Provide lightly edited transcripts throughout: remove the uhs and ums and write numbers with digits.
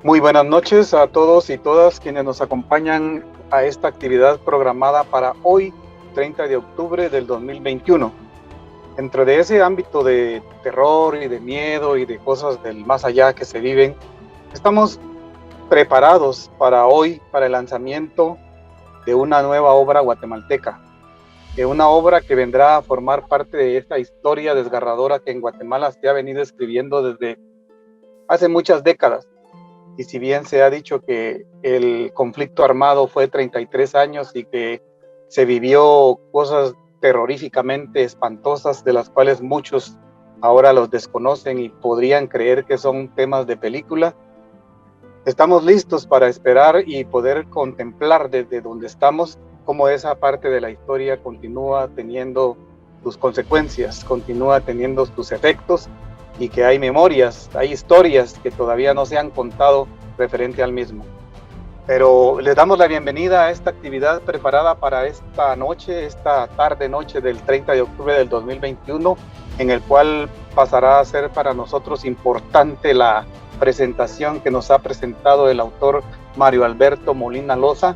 Muy buenas noches a todos y todas quienes nos acompañan a esta actividad programada para hoy, 30 de octubre del 2021. Dentro de ese ámbito de terror y de miedo y de cosas del más allá que se viven, estamos preparados para hoy, para el lanzamiento de una nueva obra guatemalteca, de una obra que vendrá a formar parte de esta historia desgarradora que en Guatemala se ha venido escribiendo desde hace muchas décadas. Y si bien se ha dicho que el conflicto armado fue 33 años y que se vivió cosas terroríficamente espantosas de las cuales muchos ahora los desconocen y podrían creer que son temas de película, estamos listos para esperar y poder contemplar desde donde estamos cómo esa parte de la historia continúa teniendo sus consecuencias, continúa teniendo sus efectos, y que hay memorias, hay historias que todavía no se han contado referente al mismo. Pero les damos la bienvenida a esta actividad preparada para esta noche, esta tarde-noche del 30 de octubre del 2021, en el cual pasará a ser para nosotros importante la presentación que nos ha presentado el autor Mario Alberto Molina Loza,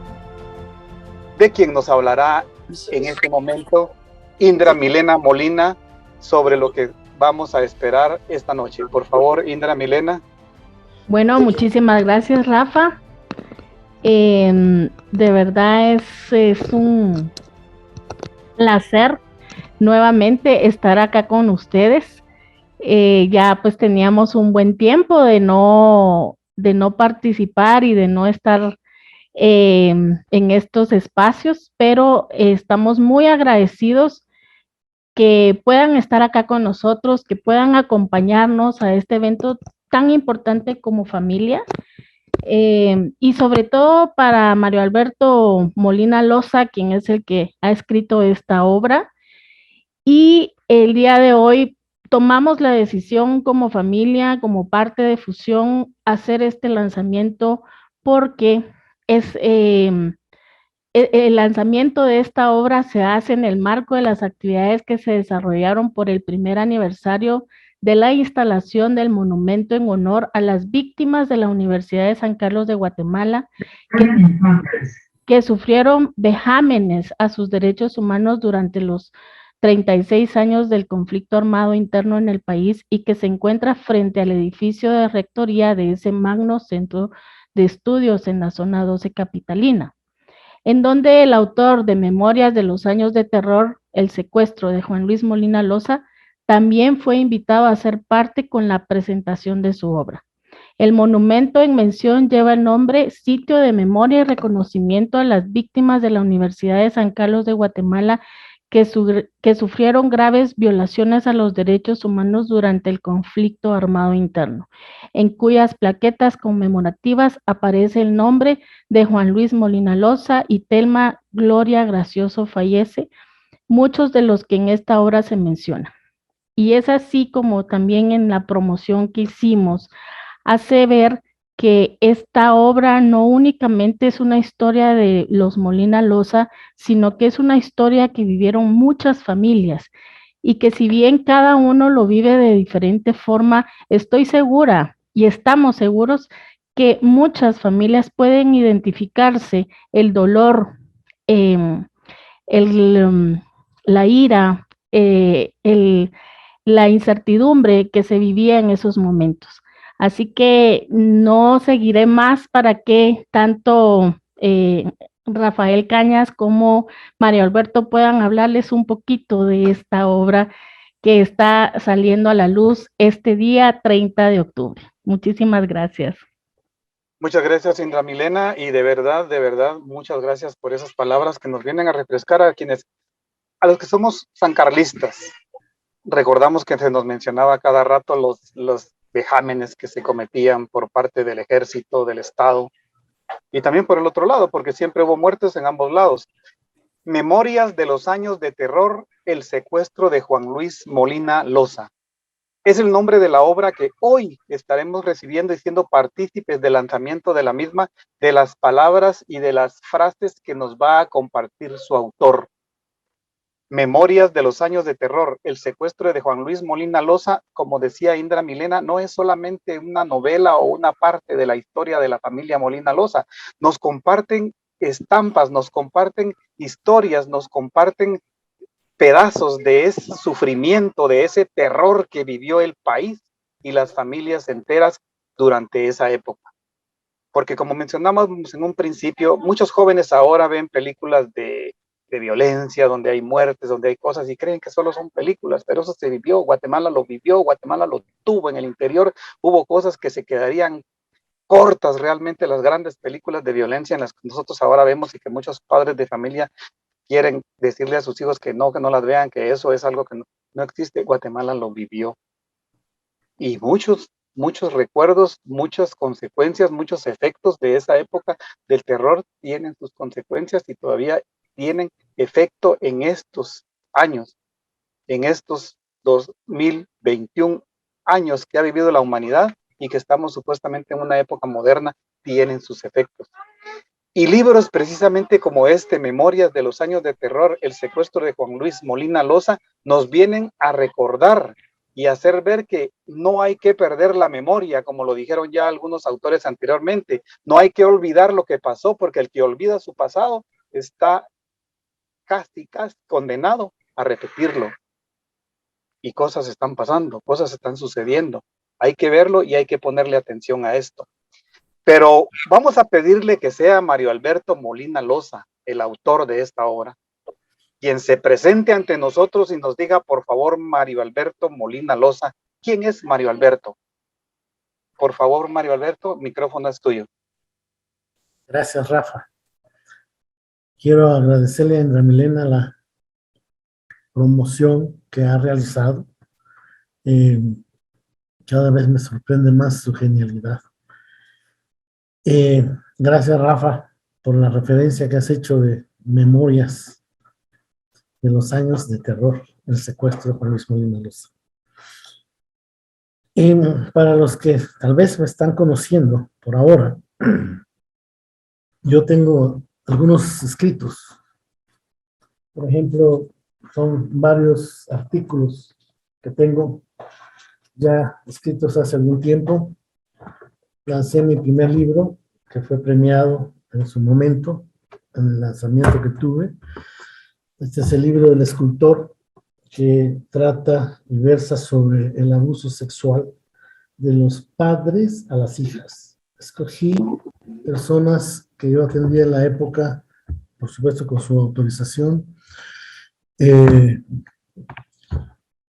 de quien nos hablará en este momento Indra Milena Molina sobre lo que vamos a esperar esta noche. Por favor, Indra Milena. Bueno, muchísimas gracias, Rafa. De verdad es un placer nuevamente estar acá con ustedes. Ya pues teníamos un buen tiempo de no participar y de no estar en estos espacios, pero estamos muy agradecidos que puedan estar acá con nosotros, que puedan acompañarnos a este evento tan importante como familia. Y sobre todo para Mario Alberto Molina Loza, quien es el que ha escrito esta obra. Y el día de hoy tomamos la decisión como familia, como parte de Fusión, hacer este lanzamiento porque es el lanzamiento de esta obra se hace en el marco de las actividades que se desarrollaron por el primer aniversario de la instalación del monumento en honor a las víctimas de la Universidad de San Carlos de Guatemala que sufrieron vejámenes a sus derechos humanos durante los 36 años del conflicto armado interno en el país y que se encuentra frente al edificio de rectoría de ese magno centro de estudios en la zona 12 capitalina, en donde el autor de Memorias de los Años de Terror, El secuestro de Juan Luis Molina Loza, también fue invitado a ser parte con la presentación de su obra. El monumento en mención lleva el nombre Sitio de Memoria y Reconocimiento a las Víctimas de la Universidad de San Carlos de Guatemala que sufrieron graves violaciones a los derechos humanos durante el conflicto armado interno, en cuyas plaquetas conmemorativas aparece el nombre de Juan Luis Molina Loza y Telma Gloria Gracioso Fallece, muchos de los que en esta obra se mencionan. Y es así como también en la promoción que hicimos hace ver que esta obra no únicamente es una historia de los Molina Loza, sino que es una historia que vivieron muchas familias y que si bien cada uno lo vive de diferente forma, estoy segura y estamos seguros que muchas familias pueden identificarse el dolor, eh, la ira, la incertidumbre que se vivía en esos momentos. Así que no seguiré más para que tanto Rafael Cañas como Mario Alberto puedan hablarles un poquito de esta obra que está saliendo a la luz este día 30 de octubre. Muchísimas gracias. Muchas gracias, Indra Milena, y de verdad, muchas gracias por esas palabras que nos vienen a refrescar a los que somos sancarlistas. Recordamos que se nos mencionaba cada rato los vejámenes que se cometían por parte del ejército, del Estado, y también por el otro lado, porque siempre hubo muertes en ambos lados. Memorias de los años de terror, el secuestro de Juan Luis Molina Loza. Es el nombre de la obra que hoy estaremos recibiendo y siendo partícipes del lanzamiento de la misma, de las palabras y de las frases que nos va a compartir su autor. Memorias de los años de terror, el secuestro de Juan Luis Molina Loza, como decía Indra Milena, no es solamente una novela o una parte de la historia de la familia Molina Loza. Nos comparten estampas, nos comparten historias, nos comparten pedazos de ese sufrimiento, de ese terror que vivió el país y las familias enteras durante esa época. Porque como mencionamos en un principio, muchos jóvenes ahora ven películas de violencia, donde hay muertes, donde hay cosas, y creen que solo son películas, pero eso se vivió, Guatemala lo vivió, Guatemala lo tuvo en el interior, hubo cosas que se quedarían cortas realmente, las grandes películas de violencia en las que nosotros ahora vemos y que muchos padres de familia quieren decirle a sus hijos que no las vean, que eso es algo que no existe. Guatemala lo vivió. Y muchos recuerdos, muchas consecuencias, muchos efectos de esa época del terror tienen sus consecuencias y todavía tienen efecto en estos años, en estos 2021 años que ha vivido la humanidad y que estamos supuestamente en una época moderna, tienen sus efectos. Y libros precisamente como este, Memorias de los años de terror, el secuestro de Juan Luis Molina Loza, nos vienen a recordar y hacer ver que no hay que perder la memoria, como lo dijeron ya algunos autores anteriormente. No hay que olvidar lo que pasó, porque el que olvida su pasado está casi condenado a repetirlo. Y cosas están pasando, cosas están sucediendo. Hay que verlo y hay que ponerle atención a esto. Pero vamos a pedirle que sea Mario Alberto Molina Loza, el autor de esta obra, quien se presente ante nosotros y nos diga, por favor, Mario Alberto Molina Loza, ¿quién es Mario Alberto? Por favor, Mario Alberto, el micrófono es tuyo. Gracias, Rafa. Quiero agradecerle a Indra Milena la promoción que ha realizado. Cada vez me sorprende más su genialidad. Gracias, Rafa, por la referencia que has hecho de Memorias de los años de terror, el secuestro de Juan Luis Molina Loza. Para los que tal vez me están conociendo por ahora, yo tengo algunos escritos. Por ejemplo, son varios artículos que tengo ya escritos hace algún tiempo. Lancé mi primer libro, que fue premiado en su momento, en el lanzamiento que tuve. Este es el libro del escultor, que trata y versa sobre el abuso sexual de los padres a las hijas. Escogí personas que yo atendía en la época, por supuesto con su autorización.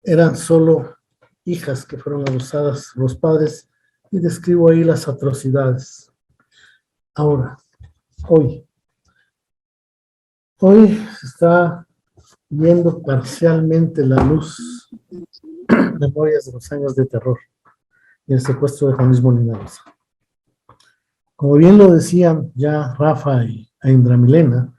Eran solo hijas que fueron abusadas por los padres, y describo ahí las atrocidades. Ahora, hoy se está viendo parcialmente la luz, Memorias de los años de terror y el secuestro de Juan Luis Molina Loza. Como bien lo decían ya Rafa y Indra Milena,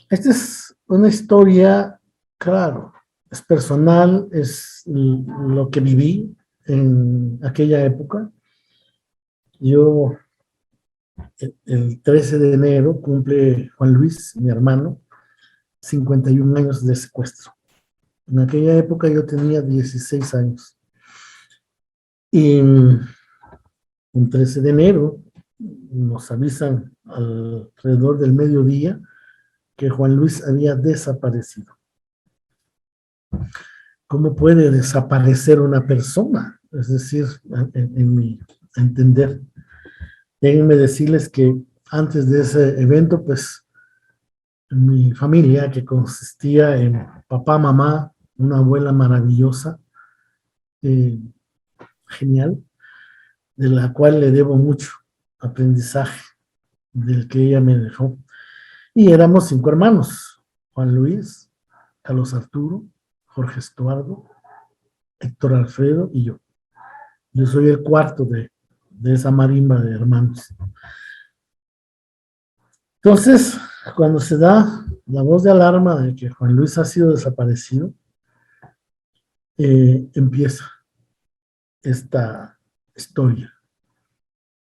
esta es una historia, claro, es personal, es lo que viví en aquella época. Yo, el 13 de enero, cumple Juan Luis, mi hermano, 51 años de secuestro. En aquella época yo tenía 16 años. Y un 13 de enero nos avisan alrededor del mediodía que Juan Luis había desaparecido. ¿Cómo puede desaparecer una persona? Es decir, en mi entender. Déjenme decirles que antes de ese evento, pues, mi familia, que consistía en papá, mamá, una abuela maravillosa, genial, de la cual le debo mucho aprendizaje del que ella me dejó. Y éramos 5 hermanos: Juan Luis, Carlos Arturo, Jorge Estuardo, Héctor Alfredo y yo. Yo soy el cuarto de esa marimba de hermanos. Entonces, cuando se da la voz de alarma de que Juan Luis ha sido desaparecido, empieza esta historia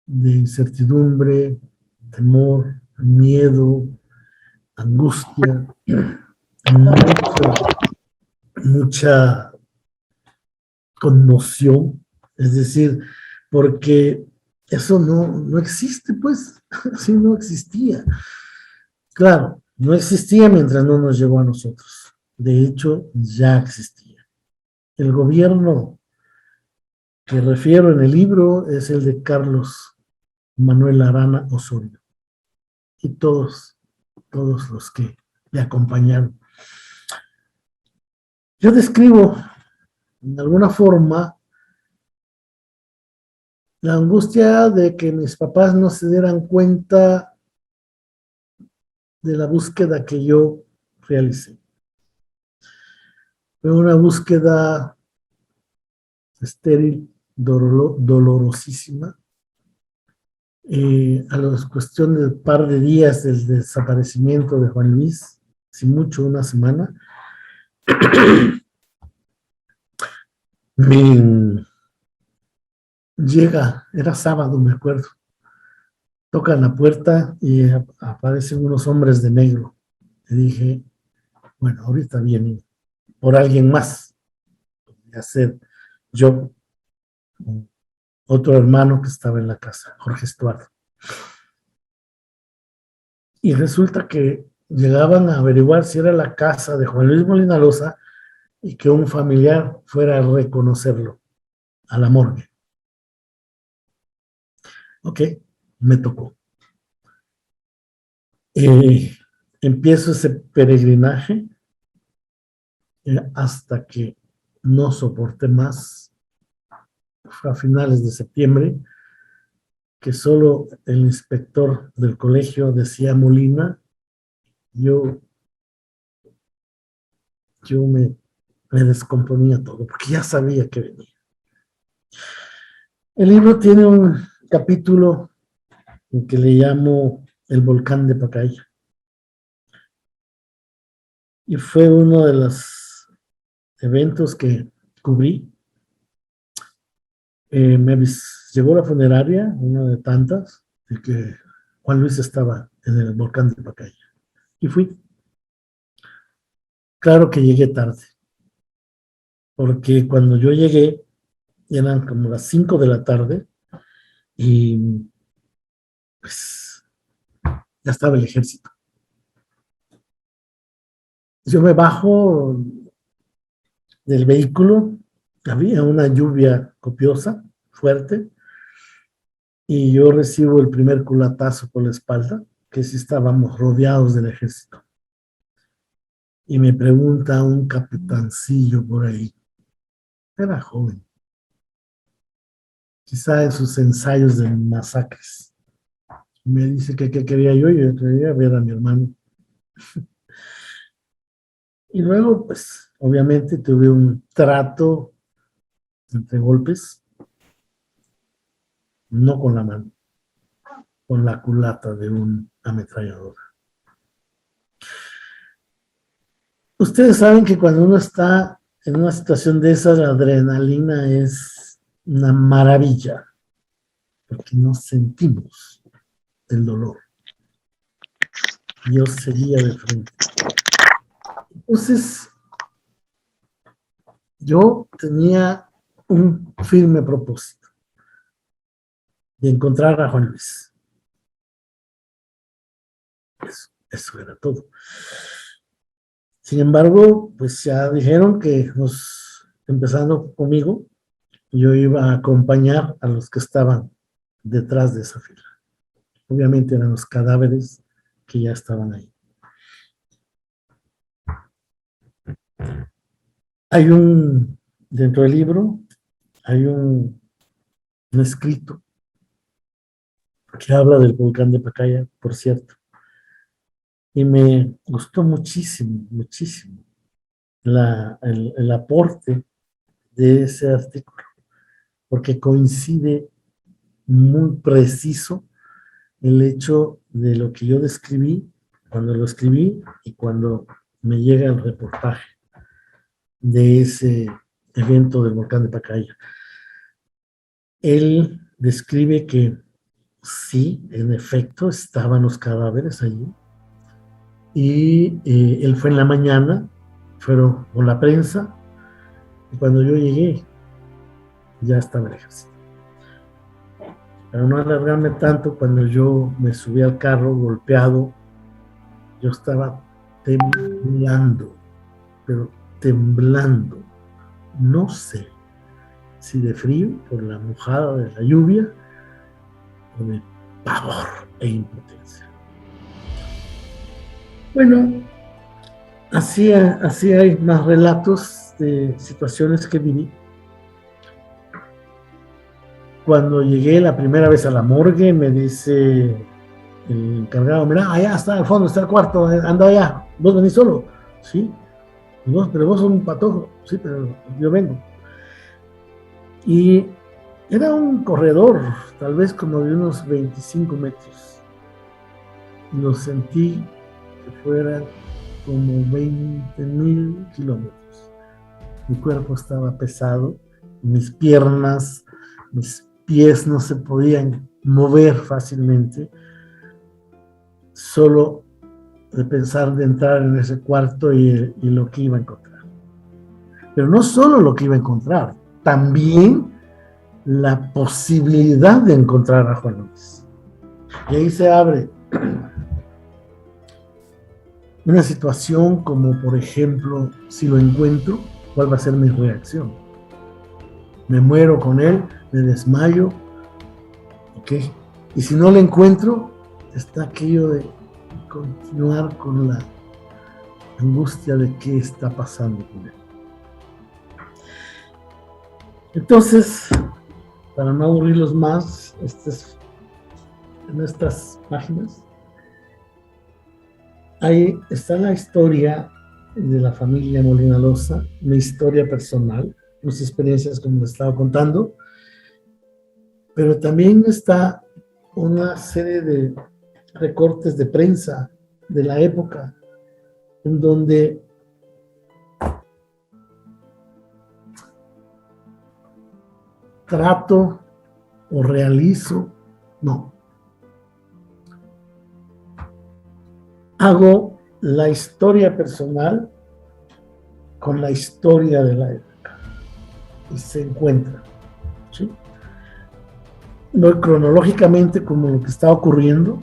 de incertidumbre, temor, miedo, angustia, mucha, mucha conmoción, es decir, porque eso no existe, pues, así no existía. Claro, no existía mientras no nos llegó a nosotros. De hecho, ya existía. El gobierno que refiero en el libro es el de Carlos Manuel Arana Osorio y todos los que le acompañaron. Yo describo, en alguna forma, la angustia de que mis papás no se dieran cuenta de la búsqueda que yo realicé. Fue una búsqueda estéril, dolorosísima. A la cuestión del par de días del desaparecimiento de Juan Luis, si mucho una semana, me llega, era sábado, me acuerdo, tocan la puerta y aparecen unos hombres de negro. Le dije, bueno, ahorita vienen por alguien más, podría ser yo, otro hermano que estaba en la casa, Jorge Estuardo. Y resulta que llegaban a averiguar si era la casa de Juan Luis Molina Loza y que un familiar fuera a reconocerlo a la morgue. Ok, me tocó. Empiezo ese peregrinaje hasta que no soporté más. Fue a finales de septiembre que solo el inspector del colegio decía Molina, yo me descomponía todo, porque ya sabía que venía. El libro tiene un capítulo en que le llamo El volcán de Pacaya. Y fue uno de los eventos que cubrí. Llegó la funeraria, una de tantas, de que Juan Luis estaba en el volcán de Pacaya. Y fui. Claro que llegué tarde, porque cuando yo llegué eran como las 5 de la tarde y pues ya estaba el ejército. Yo me bajo del vehículo, había una lluvia copiosa, fuerte, y yo recibo el primer culatazo por la espalda, que si estábamos rodeados del ejército. Y me pregunta un capitancillo por ahí, era joven, quizá en sus ensayos de masacres. Me dice que qué quería yo quería ver a mi hermano. Y luego, pues, obviamente tuve un trato entre golpes, no con la mano, con la culata de un ametrallador. Ustedes saben que cuando uno está en una situación de esa, la adrenalina es una maravilla, porque no sentimos el dolor. Yo seguía de frente. Entonces, yo tenía un firme propósito de encontrar a Juan Luis. Eso era todo. Sin embargo, pues ya dijeron que empezando conmigo, yo iba a acompañar a los que estaban detrás de esa fila. Obviamente eran los cadáveres que ya estaban ahí. Dentro del libro, hay un escrito que habla del volcán de Pacaya, por cierto. Y me gustó muchísimo, muchísimo el aporte de ese artículo, porque coincide muy preciso el hecho de lo que yo describí cuando lo escribí y cuando me llega el reportaje de ese evento del volcán de Pacaya. Él describe que sí, en efecto, estaban los cadáveres allí, y él fue en la mañana, fueron con la prensa, y cuando yo llegué, ya estaba el ejército. Para no alargarme tanto, cuando yo me subí al carro golpeado, yo estaba temblando, pero temblando. No sé si de frío, por la mojada de la lluvia, o de pavor e impotencia. Bueno, así hay más relatos de situaciones que viví. Cuando llegué la primera vez a la morgue, me dice el encargado, mira, allá está al fondo, está el cuarto, anda allá, vos venís solo, sí, pero vos sos un patojo, sí, pero yo vengo. Y era un corredor, tal vez como de unos 25 metros. Lo sentí que fueran como 20.000 kilómetros. Mi cuerpo estaba pesado, mis piernas, mis pies no se podían mover fácilmente, solo de pensar de entrar en ese cuarto y lo que iba a encontrar. Pero no solo lo que iba a encontrar, también la posibilidad de encontrar a Juan Luis. Y ahí se abre una situación como, por ejemplo, si lo encuentro, ¿cuál va a ser mi reacción? ¿Me muero con él? ¿Me desmayo? ¿Ok? Y si no lo encuentro, está aquello de continuar con la angustia de qué está pasando con él. Entonces, para no aburrirlos más, en estas páginas, ahí está la historia de la familia Molina Loza, mi historia personal, mis experiencias como les estaba contando, pero también está una serie de recortes de prensa de la época, en donde trato o realizo, no, hago la historia personal con la historia de la época y se encuentra, ¿sí? No cronológicamente como lo que está ocurriendo,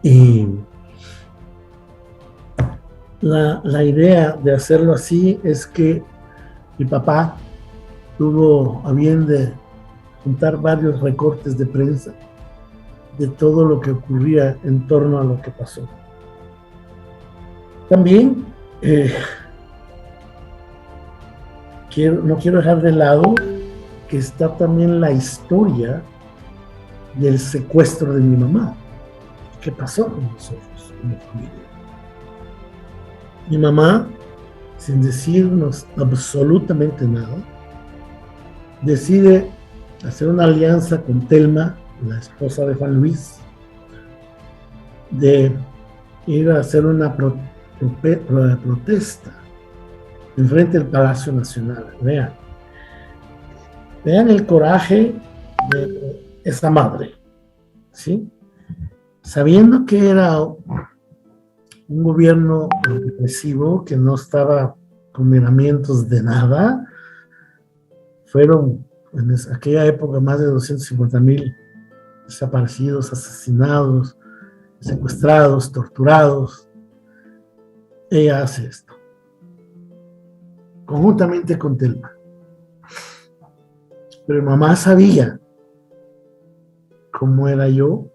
y la idea de hacerlo así es que mi papá tuvo a bien de juntar varios recortes de prensa de todo lo que ocurría en torno a lo que pasó. También no quiero dejar de lado que está también la historia del secuestro de mi mamá. ¿Qué pasó con nosotros como familia? Mi mamá, sin decirnos absolutamente nada, decide hacer una alianza con Telma, la esposa de Juan Luis, de ir a hacer una protesta enfrente del Palacio Nacional. Vean el coraje de esa madre, ¿sí? Sabiendo que era un gobierno represivo que no estaba con miramientos de nada, fueron en aquella época más de 250,000 desaparecidos, asesinados, secuestrados, torturados. Ella hace esto, conjuntamente con Telma. Pero mamá sabía cómo era yo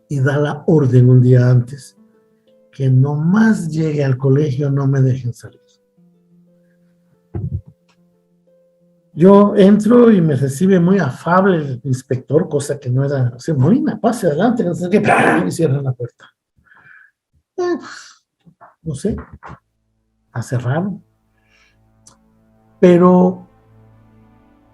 y da la orden un día antes que nomás llegue al colegio no me dejen salir. Yo entro y me recibe muy afable el inspector, cosa que no era, o sea, Molina, pase adelante, no sé qué, y cierran la puerta. No sé, la cerraron. Pero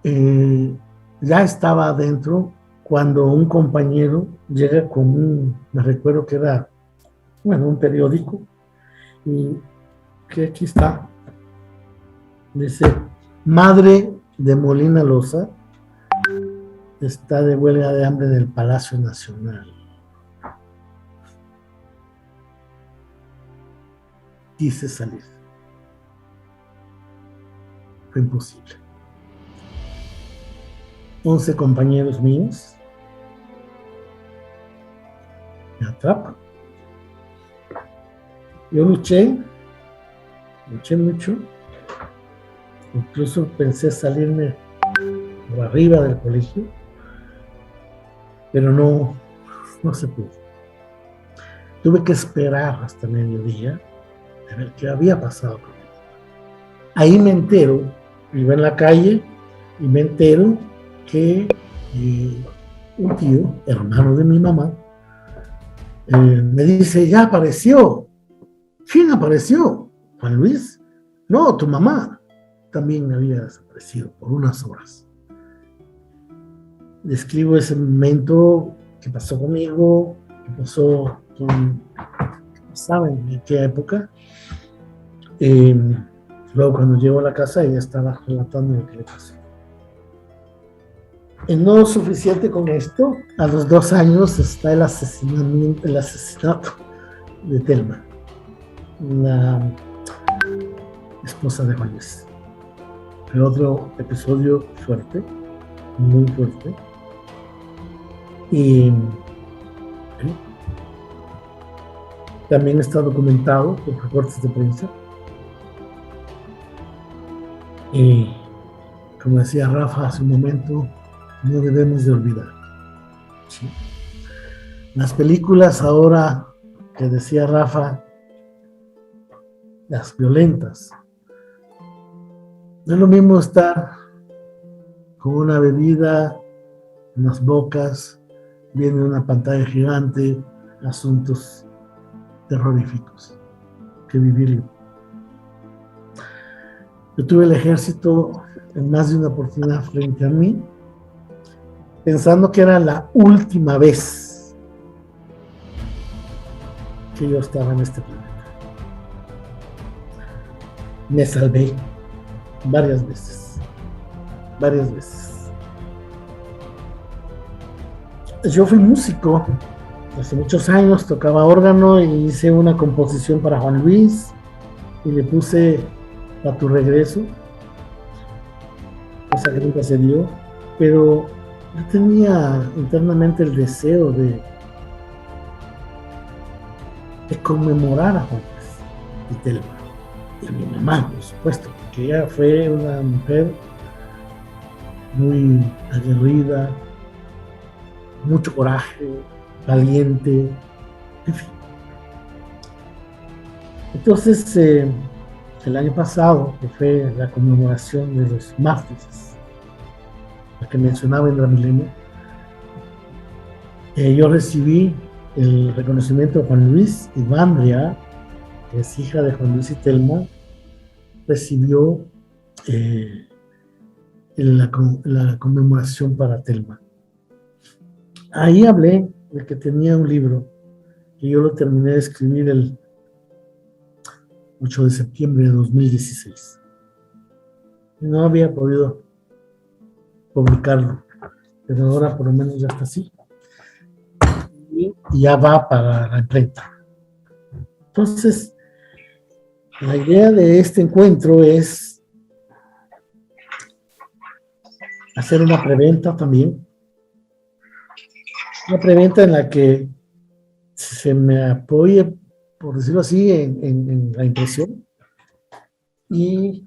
ya estaba adentro cuando un compañero llega con me recuerdo que era, un periódico, y que aquí está, dice, madre de Molina Loza está de huelga de hambre en el Palacio Nacional. quise salir. Fue imposible. 11 compañeros míos me atrapan. Yo luché mucho, incluso pensé salirme por arriba del colegio, pero no se pudo. Tuve que esperar hasta mediodía a ver qué había pasado con él. Ahí me entero, iba en la calle y me entero que un tío, hermano de mi mamá, me dice, ya apareció. ¿Quién apareció? ¿Juan Luis? No, tu mamá. También había desaparecido por unas horas. Describo ese momento que pasó conmigo, que pasó con, ¿saben en qué época? Luego cuando llego a la casa ella estaba relatando lo que le pasó. No suficiente con esto, a los 2 años está el asesinato de Telma, la esposa de Juan Luis. Fue otro episodio fuerte, muy fuerte. Y también está documentado por reportes de prensa. Y como decía Rafa hace un momento, no debemos de olvidar. ¿Sí? Las películas ahora, que decía Rafa, las violentas, no es lo mismo estar con una bebida en las bocas, viendo una pantalla gigante, asuntos terroríficos, que vivirlo. Yo tuve el ejército en más de una oportunidad frente a mí, pensando que era la última vez que yo estaba en este planeta. Me salvé varias veces. Yo fui músico hace muchos años, tocaba órgano y hice una composición para Juan Luis y le puse A tu regreso, cosa que nunca se dio, pero yo tenía internamente el deseo de conmemorar a Juan Luis y Telma, y a mi mamá, por supuesto, porque ella fue una mujer muy aguerrida, mucho coraje, valiente, en fin. Entonces, el año pasado, que fue la conmemoración de los mártires, la que mencionaba Indra Milenio, yo recibí el reconocimiento de Juan Luis. Y Vandria, que es hija de Juan Luis y Telma, recibió la conmemoración para Telma. Ahí hablé de que tenía un libro que yo lo terminé de escribir el 8 de septiembre de 2016. No había podido publicarlo, pero ahora por lo menos ya está así. Y ya va para la imprenta. Entonces, la idea de este encuentro es hacer una preventa también. Una preventa en la que se me apoye, por decirlo así, en la impresión. Y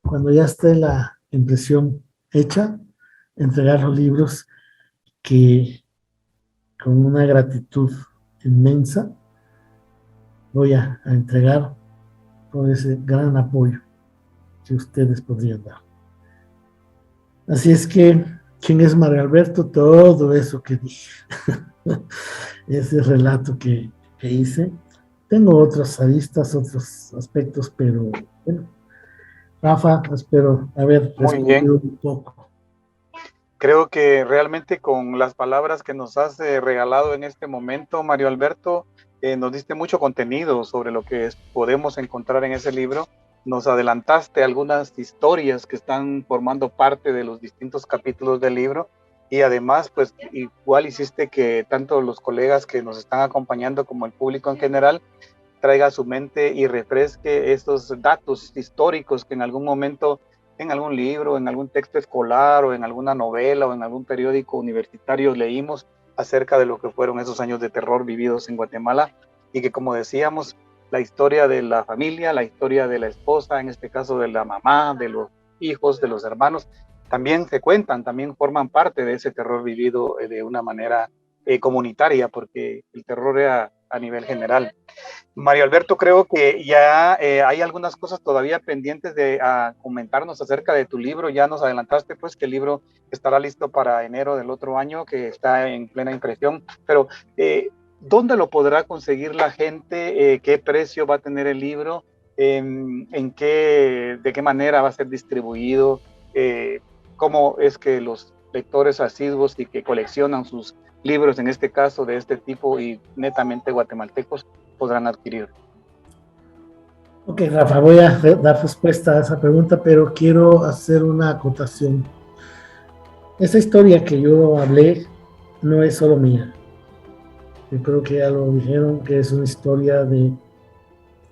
cuando ya esté la impresión hecha, entregar los libros que con una gratitud inmensa voy a entregar por ese gran apoyo que ustedes podrían dar. Así es que, ¿quién es Mario Alberto? Todo eso que dije, ese relato que hice. Tengo otras aristas, otros aspectos, pero bueno, Rafa, espero haber respondido un poco. Creo que realmente con las palabras que nos has regalado en este momento, Mario Alberto, nos diste mucho contenido sobre lo que podemos encontrar en ese libro. Nos adelantaste algunas historias que están formando parte de los distintos capítulos del libro, y además, pues igual hiciste que tanto los colegas que nos están acompañando como el público en general traiga a su mente y refresque estos datos históricos que en algún momento, en algún libro, en algún texto escolar o en alguna novela o en algún periódico universitario leímos acerca de lo que fueron esos años de terror vividos en Guatemala, y que, como decíamos, la historia de la familia, la historia de la esposa, en este caso de la mamá, de los hijos, de los hermanos, también se cuentan, también forman parte de ese terror vivido de una manera comunitaria, porque el terror era a nivel general. Mario Alberto, creo que ya hay algunas cosas todavía pendientes de comentarnos acerca de tu libro. Ya nos adelantaste pues que el libro estará listo para enero del otro año, que está en plena impresión, pero ¿dónde lo podrá conseguir la gente? ¿Qué precio va a tener el libro? ¿De qué manera va a ser distribuido? ¿Cómo es que los lectores asiduos y que coleccionan sus libros, en este caso de este tipo y netamente guatemaltecos, podrán adquirir? Ok, Rafa, voy a dar respuesta a esa pregunta, pero quiero hacer una acotación. Esa historia que yo hablé no es solo mía. Yo creo que ya lo dijeron, que es una historia de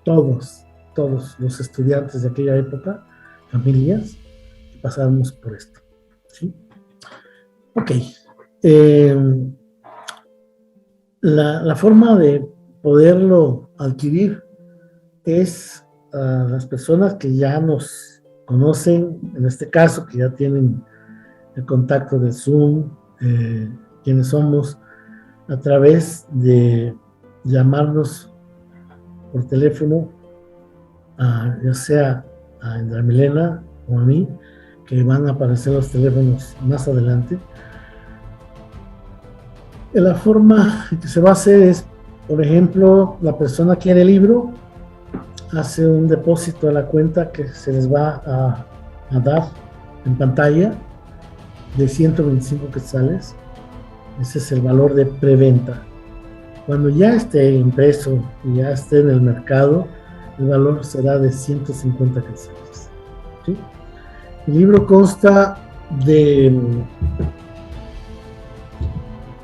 todos los estudiantes de aquella época, familias, que pasábamos por esto. ¿Sí? Ok. La forma de poderlo adquirir es a las personas que ya nos conocen, en este caso, que ya tienen el contacto de Zoom, quienes somos, a través de llamarnos por teléfono, ya sea a Indra Milena o a mí, que van a aparecer los teléfonos más adelante. La forma que se va a hacer es, por ejemplo, la persona quiere el libro, hace un depósito a la cuenta que se les va a dar en pantalla de 125 quetzales. Ese es el valor de preventa. Cuando ya esté impreso y ya esté en el mercado, el valor será de 150 quetzales. ¿Sí? El libro consta de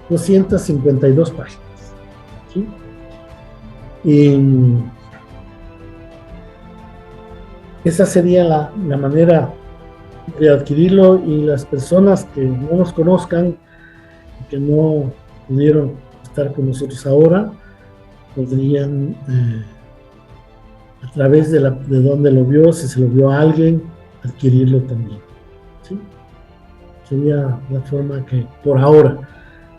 252 páginas. ¿Sí? Y esa sería la manera de adquirirlo, y las personas que no nos conozcan, que no pudieron estar con nosotros ahora, podrían, a través de donde lo vio, si se lo vio a alguien, adquirirlo también. ¿Sí? Sería la forma que por ahora.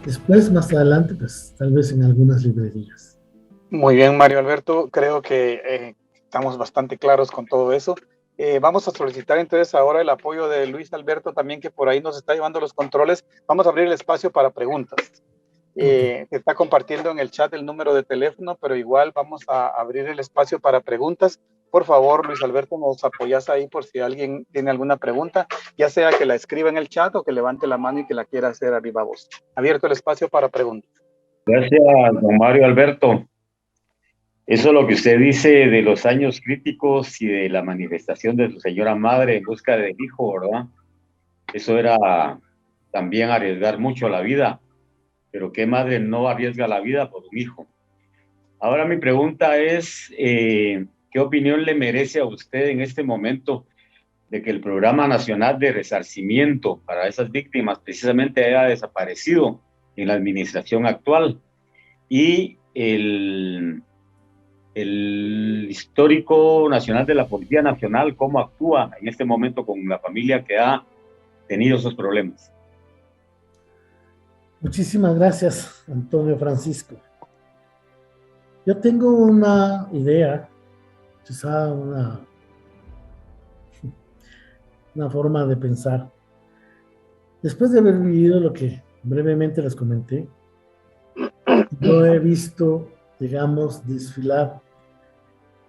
Después, más adelante, pues tal vez en algunas librerías. Muy bien, Mario Alberto, creo que estamos bastante claros con todo eso. Vamos a solicitar entonces ahora el apoyo de Luis Alberto también, que por ahí nos está llevando los controles. Vamos a abrir el espacio para preguntas. Se está compartiendo en el chat el número de teléfono, pero igual vamos a abrir el espacio para preguntas. Por favor, Luis Alberto, nos apoyas ahí por si alguien tiene alguna pregunta, ya sea que la escriba en el chat o que levante la mano y que la quiera hacer a viva voz. Abierto el espacio para preguntas. Gracias, don Mario Alberto. Eso es lo que usted dice de los años críticos y de la manifestación de su señora madre en busca del hijo, ¿verdad? Eso era también arriesgar mucho la vida, pero ¿qué madre no arriesga la vida por un hijo? Ahora mi pregunta es, ¿qué opinión le merece a usted en este momento de que el Programa Nacional de Resarcimiento para esas víctimas precisamente haya desaparecido en la administración actual? Y el Histórico Nacional de la Policía Nacional, ¿cómo actúa en este momento con la familia que ha tenido esos problemas? Muchísimas gracias, Antonio Francisco. Yo tengo una idea, quizá una forma de pensar. Después de haber vivido lo que brevemente les comenté, yo he visto, digamos, desfilar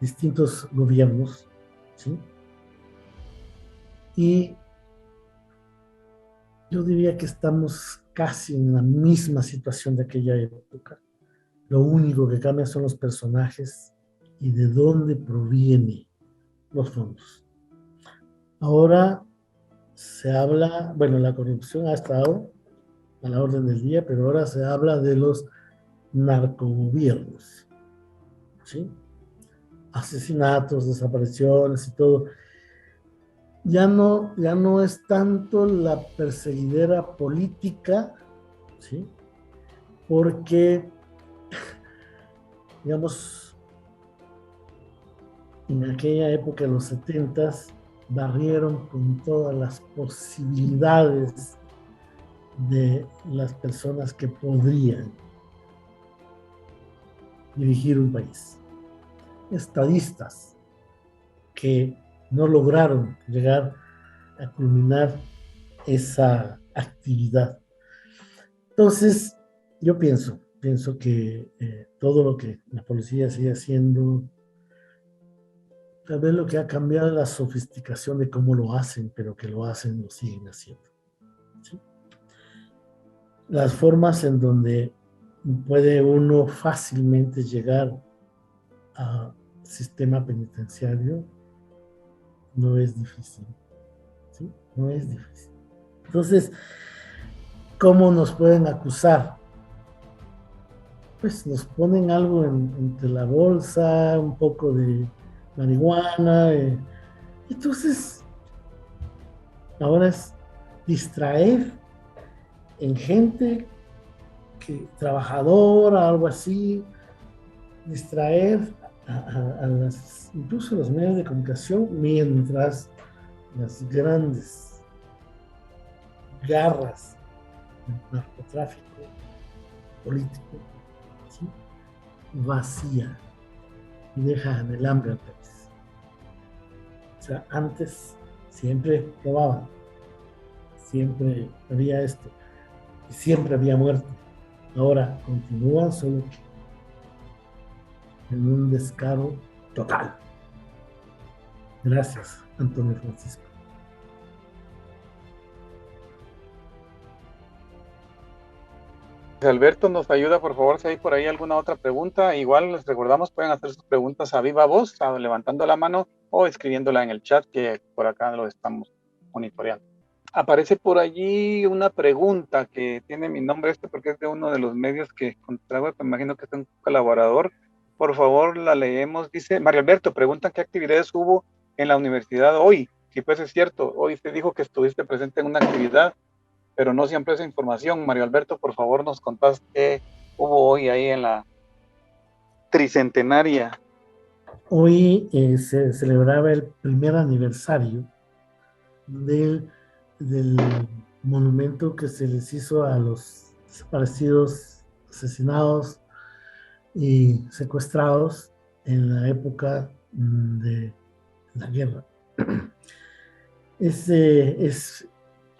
distintos gobiernos, ¿sí? Y yo diría que estamos casi en la misma situación de aquella época. Lo único que cambia son los personajes y de dónde provienen los fondos. Ahora se habla, bueno, la corrupción ha estado a la orden del día, pero ahora se habla de los narcogobiernos, ¿sí? asesinatos, desapariciones y todo. Ya no es tanto la perseguidera política, ¿sí? Porque, digamos, en aquella época, en los 70s, barrieron con todas las posibilidades de las personas que podrían dirigir un país. Estadistas que no lograron llegar a culminar esa actividad. Entonces, yo pienso que todo lo que la policía sigue haciendo, tal vez lo que ha cambiado es la sofisticación de cómo lo hacen, pero que lo hacen, lo siguen haciendo. ¿Sí? Las formas en donde puede uno fácilmente llegar a sistema penitenciario no es difícil, ¿sí? No es difícil. Entonces, ¿cómo nos pueden acusar? Pues nos ponen algo entre la bolsa, un poco de marihuana. Entonces, ahora es distraer en gente trabajadora, algo así, distraer incluso a los medios de comunicación, mientras las grandes garras del narcotráfico político, ¿sí?, vacía y deja en el hambre al país. O sea, antes siempre robaban, siempre había esto, y siempre había muerte. Ahora continúan, solo que en un descaro total. Gracias, Antonio Francisco. Alberto nos ayuda, por favor, si hay por ahí alguna otra pregunta. Igual les recordamos, pueden hacer sus preguntas a viva voz, levantando la mano o escribiéndola en el chat, que por acá lo estamos monitoreando. Aparece por allí una pregunta que tiene mi nombre porque es de uno de los medios que contrago, me imagino que es un colaborador. Por favor, la leemos. Dice, Mario Alberto, preguntan qué actividades hubo en la universidad hoy. Si pues es cierto, hoy usted dijo que estuviste presente en una actividad, pero no siempre esa información. Mario Alberto, por favor, nos contás qué hubo hoy ahí en la tricentenaria. Hoy se celebraba el primer aniversario del monumento que se les hizo a los desaparecidos, asesinados y secuestrados en la época de la guerra.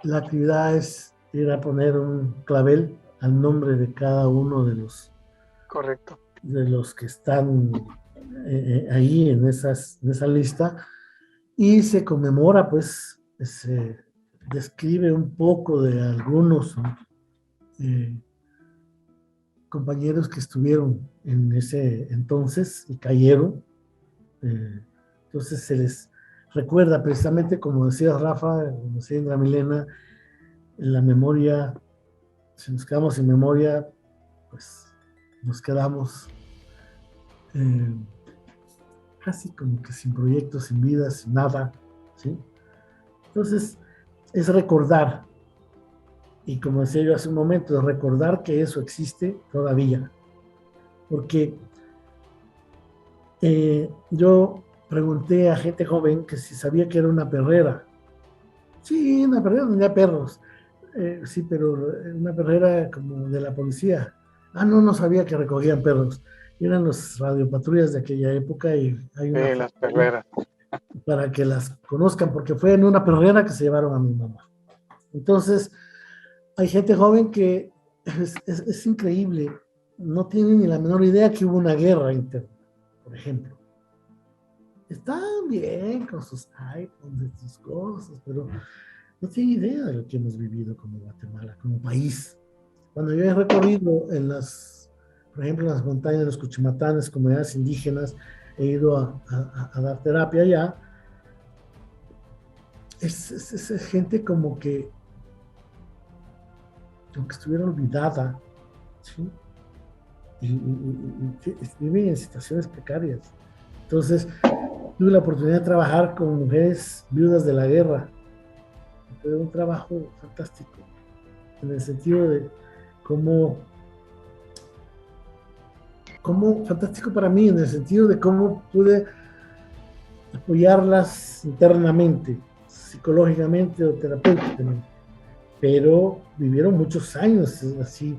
La actividad es ir a poner un clavel al nombre de cada uno de los, correcto, de los que están ahí en esa lista, y se conmemora, pues, se describe un poco de algunos compañeros que estuvieron en ese entonces y cayeron. Entonces se les recuerda precisamente, como decía Rafa, como decía Indra Milena, en la memoria. Si nos quedamos sin memoria, pues nos quedamos casi como que sin proyectos, sin vida, sin nada, ¿sí? Entonces, es recordar, y como decía yo hace un momento, es recordar que eso existe todavía. Porque yo pregunté a gente joven que si sabía que era una perrera. Sí, una perrera tenía perros. Sí, pero una perrera como de la policía. Ah, no sabía que recogían perros. Eran los radiopatrullas de aquella época, y hay una las perreras. Para que las conozcan, porque fue en una perrera que se llevaron a mi mamá. Entonces, hay gente joven que es increíble, no tiene ni la menor idea que hubo una guerra interna, por ejemplo. Están bien con sus iPhones y sus cosas, pero no tienen idea de lo que hemos vivido como Guatemala, como país. Cuando yo he recorrido por ejemplo, en las montañas de los Cuchimatanes, comunidades indígenas, he ido a dar terapia allá. Es gente como que estuviera olvidada, ¿sí? Y viven en situaciones precarias. Entonces, tuve la oportunidad de trabajar con mujeres viudas de la guerra. Fue un trabajo fantástico, en el sentido de fantástico para mí, en el sentido de cómo pude apoyarlas internamente, psicológicamente o terapéuticamente. Pero vivieron muchos años así,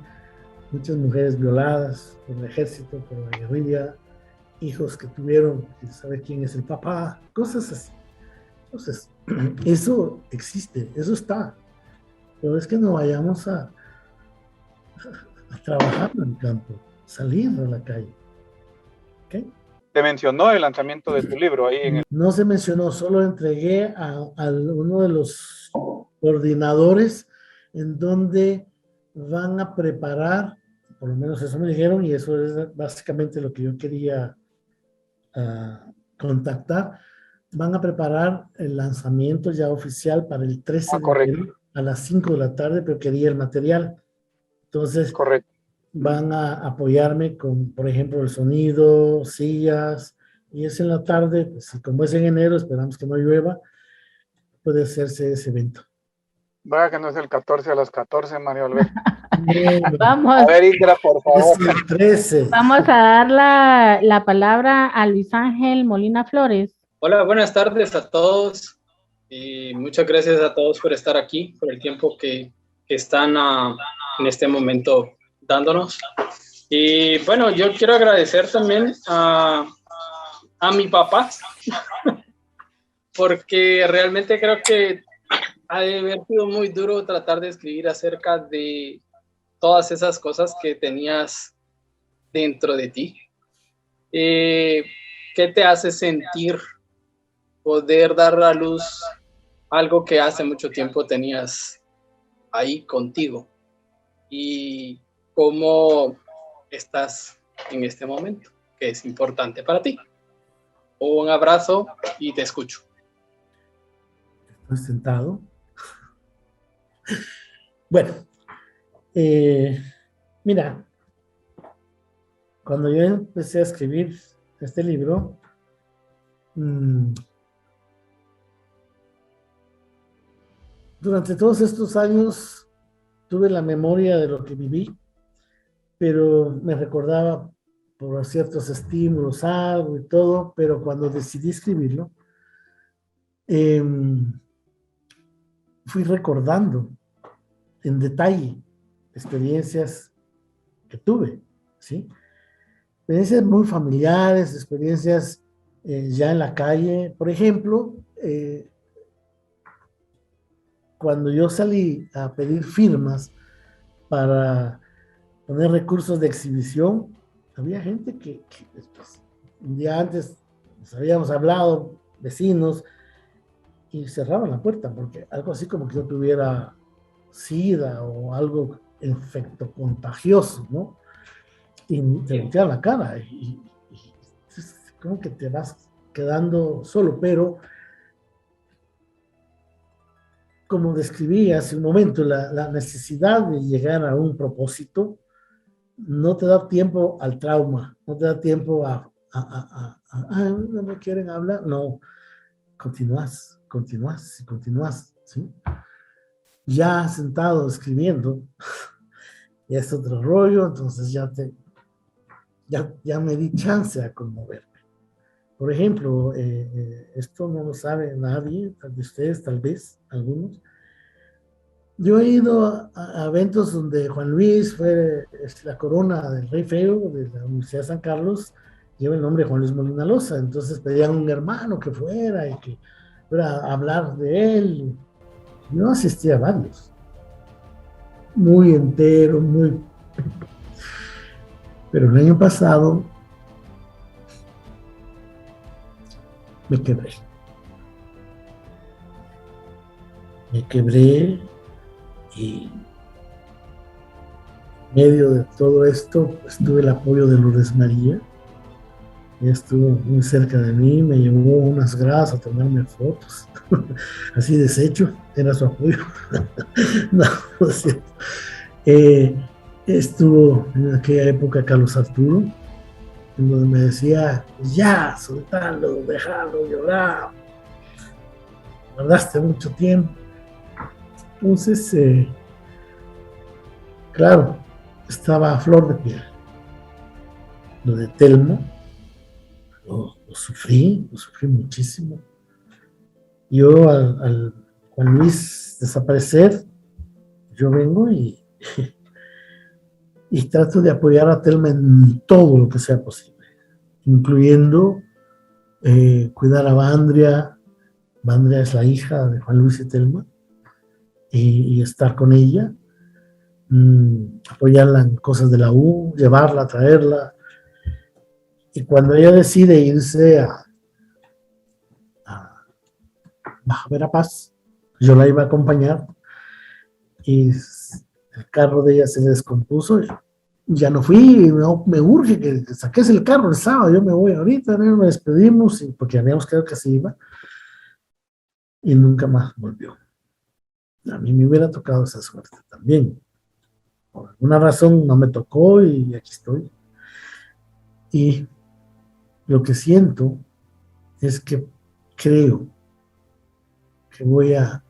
muchas mujeres violadas por el ejército, por la guerrilla, hijos que tuvieron que saber quién es el papá, cosas así. Entonces, eso existe, eso está. Pero es que no vayamos a trabajar en el campo, salir a la calle. ¿Okay? Te mencionó el lanzamiento de tu libro ahí en el... No se mencionó, solo entregué a uno de los coordinadores en donde van a preparar, por lo menos eso me dijeron, y eso es básicamente lo que yo quería contactar. Van a preparar el lanzamiento ya oficial para el 13 de enero a las 5 de la tarde, pero quería el material. Entonces, correcto, van a apoyarme con, por ejemplo, el sonido, sillas, y es en la tarde, pues, como es en enero, esperamos que no llueva, puede hacerse ese evento. vaya que no es el 14 a las 14, Mario Alberto. Vamos. A ver, Indra, por favor. Es el 13. Vamos a dar la palabra a Luis Ángel Molina Flores. Hola, buenas tardes a todos y muchas gracias a todos por estar aquí, por el tiempo que están en este momento dándonos. Y bueno, yo quiero agradecer también a mi papá, porque realmente creo que ha de haber sido muy duro tratar de escribir acerca de todas esas cosas que tenías dentro de ti. ¿Qué te hace sentir poder dar a luz algo que hace mucho tiempo tenías ahí contigo? ¿Y cómo estás en este momento, que es importante para ti? Un abrazo y te escucho. Estoy sentado. Bueno, mira, cuando yo empecé a escribir este libro, durante todos estos años tuve la memoria de lo que viví, pero me recordaba por ciertos estímulos, algo y todo, pero cuando decidí escribirlo, fui recordando en detalle experiencias que tuve, ¿sí? Experiencias muy familiares, experiencias ya en la calle. Por ejemplo, cuando yo salí a pedir firmas para poner recursos de exhibición, había gente que pues, un día antes nos habíamos hablado, vecinos, y cerraban la puerta, porque algo así como que yo tuviera SIDA o algo infecto contagioso, ¿no? Y te volteaban la cara, y como que te vas quedando solo, pero como describí hace un momento, la necesidad de llegar a un propósito no te da tiempo al trauma, no te da tiempo no me quieren hablar, no, continúas, ¿sí? Ya sentado escribiendo, ya es otro rollo, entonces ya me di chance a conmoverme. Por ejemplo, esto no lo sabe nadie, de ustedes tal vez, algunos. Yo he ido a eventos donde Juan Luis fue la corona del Rey Feo de la Universidad de San Carlos, lleva el nombre de Juan Luis Molina Loza, entonces pedían a un hermano que fuera y que fuera a hablar de él. Yo asistí a varios, muy entero, pero el año pasado me quebré y en medio de todo esto pues, tuve el apoyo de Lourdes María. Ella estuvo muy cerca de mí, me llevó unas gradas a tomarme fotos, así deshecho, era su apoyo. No es cierto. Estuvo en aquella época Carlos Arturo, en donde me decía, ya, soltalo, dejalo llorar, tardaste mucho tiempo. Entonces, claro, estaba a flor de piel. Lo de Telmo, lo sufrí muchísimo. Yo al Juan Luis desaparecer, yo vengo y trato de apoyar a Telma en todo lo que sea posible, incluyendo cuidar a Vandria. Vandria es la hija de Juan Luis y Telma, y estar con ella, apoyarla en cosas de la U, llevarla, traerla. Y cuando ella decide irse a Verapaz, yo la iba a acompañar, y el carro de ella se descompuso. Ya no fui, no, me urge que saques el carro el sábado, yo me voy ahorita, ¿no? Nos despedimos, porque habíamos quedado que se iba, y nunca más volvió. A mí me hubiera tocado esa suerte también. Por alguna razón no me tocó y aquí estoy. Y lo que siento es que creo que voy a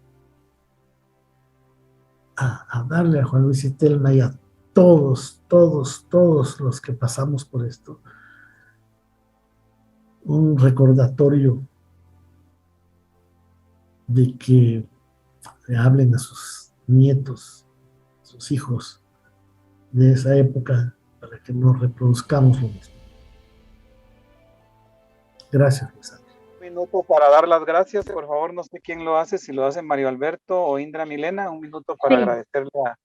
darle a Juan Luis y Telma y a todos los que pasamos por esto un recordatorio de que le hablen a sus nietos, a sus hijos de esa época, para que no reproduzcamos lo mismo. Gracias, Luis. Un minuto para dar las gracias, por favor, no sé quién lo hace, si lo hace Mario Alberto o Indra Milena, un minuto para agradecerle a...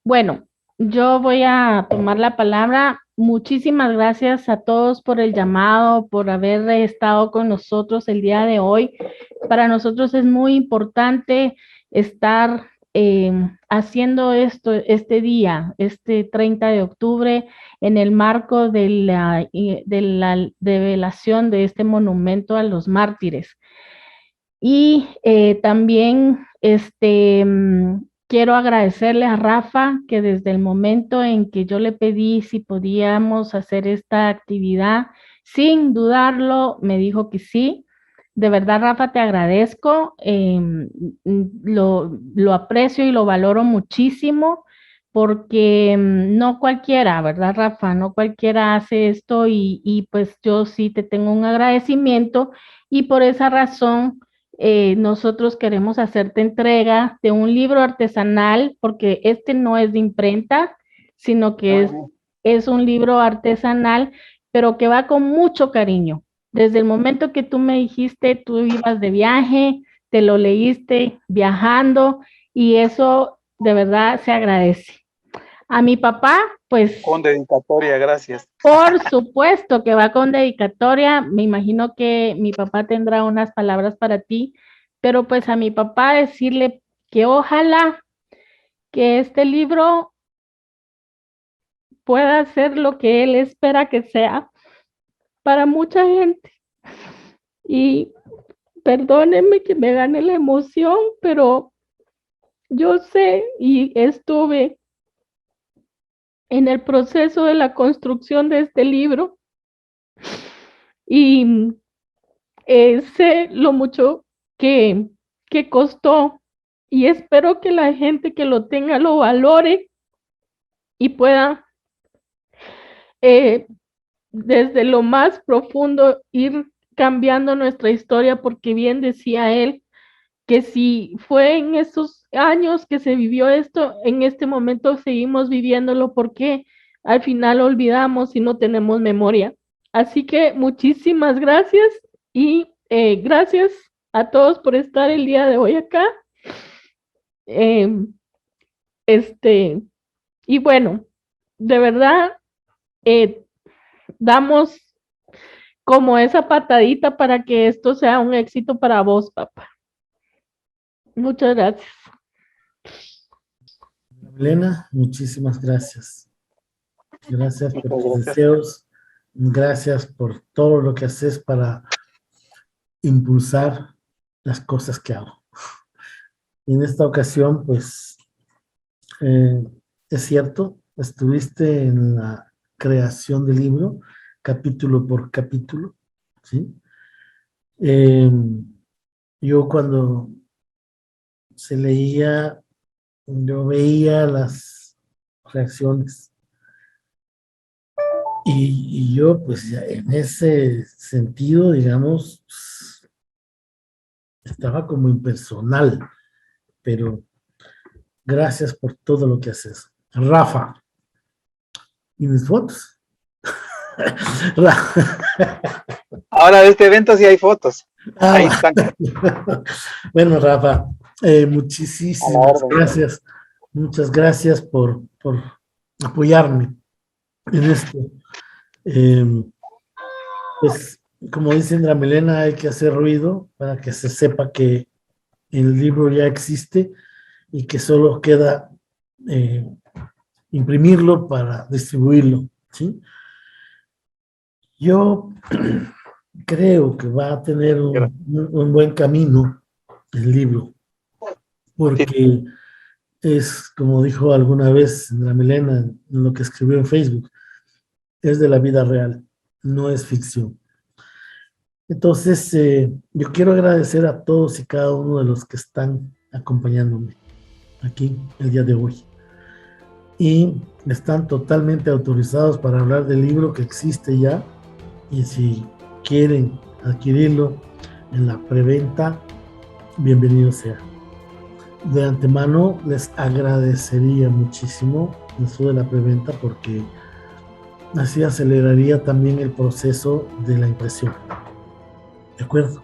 Bueno, yo voy a tomar la palabra. Muchísimas gracias a todos por el llamado, por haber estado con nosotros el día de hoy. Para nosotros es muy importante estar haciendo este día, este 30 de octubre, en el marco de la develación de este monumento a los mártires. Y también quiero agradecerle a Rafa que desde el momento en que yo le pedí si podíamos hacer esta actividad, sin dudarlo, me dijo que sí. De verdad, Rafa, te agradezco, lo aprecio y lo valoro muchísimo, porque no cualquiera, ¿verdad, Rafa? No cualquiera hace esto, y pues yo sí te tengo un agradecimiento, y por esa razón nosotros queremos hacerte entrega de un libro artesanal, porque este no es de imprenta, sino que es un libro artesanal, pero que va con mucho cariño. Desde el momento que tú me dijiste, tú ibas de viaje, te lo leíste viajando, y eso de verdad se agradece. A mi papá, pues... Con dedicatoria, gracias. Por supuesto que va con dedicatoria. Me imagino que mi papá tendrá unas palabras para ti, pero pues a mi papá decirle que ojalá que este libro pueda ser lo que él espera que sea para mucha gente. Y perdónenme que me gane la emoción, pero yo sé y estuve en el proceso de la construcción de este libro, y sé lo mucho que costó, y espero que la gente que lo tenga lo valore y pueda desde lo más profundo ir cambiando nuestra historia, porque bien decía él que si fue en esos años que se vivió esto, en este momento seguimos viviéndolo, porque al final olvidamos y no tenemos memoria. Así que muchísimas gracias, y gracias a todos por estar el día de hoy acá. Y bueno, de verdad, damos como esa patadita para que esto sea un éxito para vos, papá. Muchas gracias. Elena, muchísimas gracias. Gracias por tus deseos. Gracias por todo lo que haces para impulsar las cosas que hago. Y en esta ocasión, pues, es cierto, estuviste en la creación del libro, capítulo por capítulo, ¿sí? Yo cuando se leía, yo veía las reacciones y yo pues ya en ese sentido, digamos, estaba como impersonal, pero gracias por todo lo que haces. Rafa, ¿y mis fotos? Ahora de este evento sí hay fotos. Ahí están. Bueno, Rafa, A la muchísimas orden. gracias. Muchas gracias por apoyarme en esto. Pues, como dice Indra Milena, hay que hacer ruido para que se sepa que el libro ya existe y que solo queda imprimirlo para distribuirlo, ¿sí? Yo creo que va a tener un buen camino el libro, porque es, como dijo alguna vez Indra Milena en lo que escribió en Facebook, es de la vida real, no es ficción. Entonces, yo quiero agradecer a todos y cada uno de los que están acompañándome aquí el día de hoy. Y están totalmente autorizados para hablar del libro que existe ya. Y si quieren adquirirlo en la preventa, bienvenido sea. De antemano les agradecería muchísimo eso de la preventa porque así aceleraría también el proceso de la impresión. ¿De acuerdo?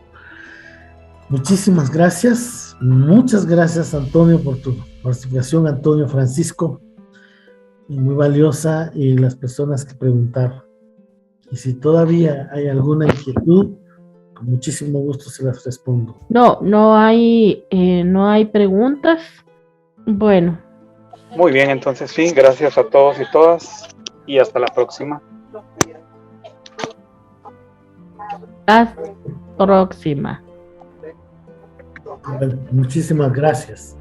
Muchísimas gracias. Muchas gracias, Antonio, por tu participación, Antonio Francisco. Muy valiosa, y las personas que preguntaron. Y si todavía hay alguna inquietud, con muchísimo gusto se las respondo. No hay preguntas. Bueno, Muy bien, entonces sí, gracias a todos y todas y hasta la próxima. hasta próxima. Bueno, muchísimas gracias.